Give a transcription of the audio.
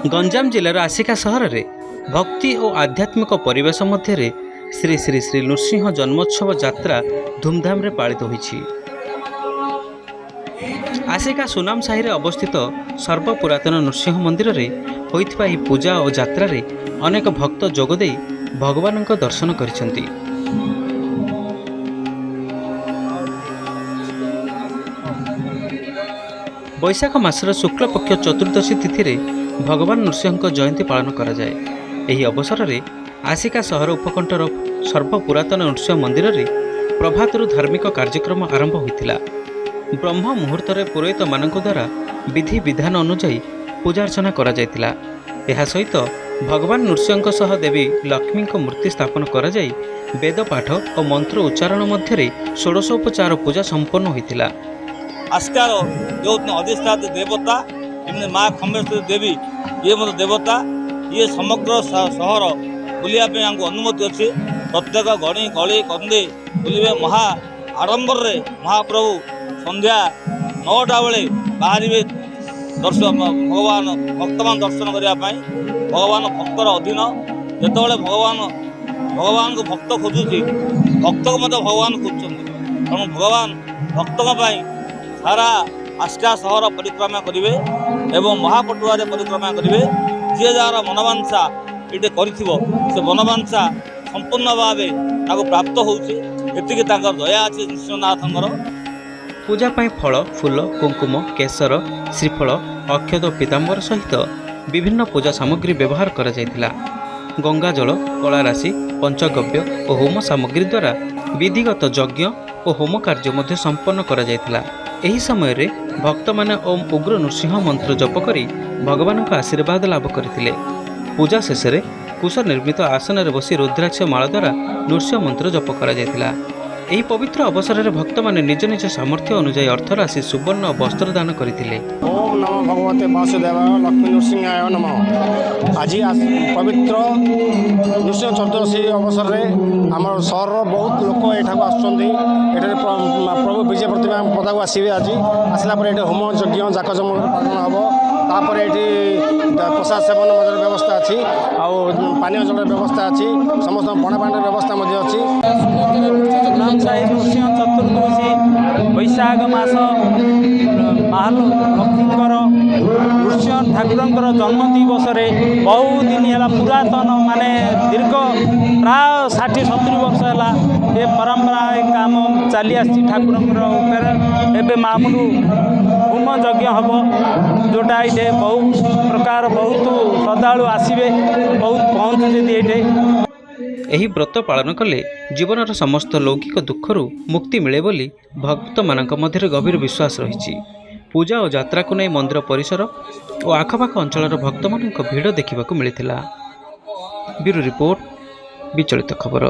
गंजाम जिलार आसिका सहर में भक्ति और आध्यात्मिक परिवेश मध्य श्री श्री श्री नृसिंह जन्मोत्सव यात्रा धूमधाम रे पालित होइछि। आसिका सुनाम साहि रे अवस्थित सर्वपुरातन नृसिंह मंदिर रे होइथिबा ही पूजा और यात्रा रे अनेक भक्त जोगदे भगवान दर्शन करिसेंति। बैशाख मासर शुक्ल पक्ष चतुर्दशी तिथि रे भगवान नृसिंह जयंती पालन करा जाए। एही अवसर में आसिका सहर उपकंठर सर्वपुरातन नृसिंह मंदिर रे प्रभातरु धार्मिक कार्यक्रम आरंभ होइतिला। ब्रह्म मुहूर्त रे पुरोहित मानक द्वारा विधि विधान अनुसार पूजार्चना करा जायतिला। एहा सहित भगवान नृसिंह सह देवी लक्ष्मी को मूर्ति स्थापन करा जाय वेद पाठ और मंत्र उच्चारण मध्य षोडशोपचार पूजा संपन्न होइतिला। आस्कार जो अधिष्ठाता देवता माँ खम्बेश्वरी देवी ये मतलब देवता ये समग्र सहर बुलिया अनुमति अच्छी। प्रत्येक गणी गली कंदे बुलिबे महा आडंबर रे महाप्रभु संध्या 9टा बेले बाहर दर्शन भगवान भक्त मान दर्शन करने भगवान भक्तर अधीन जिते भगवान को भक्त खोजुची भक्त को मतलब भगवान खोजुं तेणु भगवान भक्तों सारा आस्का सहर परिक्रमा करेंगे एवं महापटुआ परिक्रमा करेंगे। जी जार मनवांसा ये कर मनवांसा संपूर्ण भाव प्राप्त होती दया अच्छी नृसिंहनाथर। पूजा पाई फल फूल कुंकुम केसर श्रीफल अक्षत पीताम्बर सहित विभिन्न पूजा सामग्री व्यवहार करा जायतिला। गंगा जल कलाराशि पंचगव्य और होम सामग्री द्वारा विधिगत यज्ञ और होम कार्य मध्य संपन्न करा जायतिला। एही समय रे भक्त माने ओम उग्र नृसिंह मंत्र जप करी भगवान का आशीर्वाद लाभ करथिले। पूजा शेष रे कुश निर्मित आसन रे बसी रुद्राक्ष माला द्वारा नृसिंह मंत्र जप करा जायतिला। एही पवित्र अवसर रे भक्त माने निज निज सामर्थ्य अनुसार अर्थ राशि सुवर्ण वस्त्र दान करथिले। ओम नमो भगवते वासुदेवाय लक्ष्मी नृसिंहाय नमः। आज पवित्र नृसिंह चतुर्दशी अवसर में आम सहर बहुत लोक यहाँ आसुँच प्रभु विजय प्रतिमा पदाक आसवे। आज आसला ये होम यज्ञ जाकजमक पालन हम तापर ये प्रसाद सेवन व्यवस्था अच्छी पानीय जल व्यवस्था अच्छी समस्त पणा पानी व्यवस्था अच्छी। नृसिंह चतुर्दशी बैशाख मास महालक्ष्मीकर नृसिंह ठाकुर जन्म दिवस बहु दिन है पुरातन माने दीर्घ प्राय 60-70 वर्ष है ये परंपरा काम चली आसी ठाकुर एवं मामूलू होम यज्ञ हम जोटा ये बहुत प्रकार बहुत श्रद्धालु आसवे बहुत पहुँचुचे। एही व्रत पालन कले जीवनर समस्त लौकिक दुखरू मुक्ति मिले बोली भक्त मानक मध्य गभीर विश्वास रही। पूजा और यात्रा को नहीं मंदिर परिसर और आखपाख अंचल भक्त मान भीड़ देखा मिलता। ब्यूरो रिपोर्ट विचलित खबर।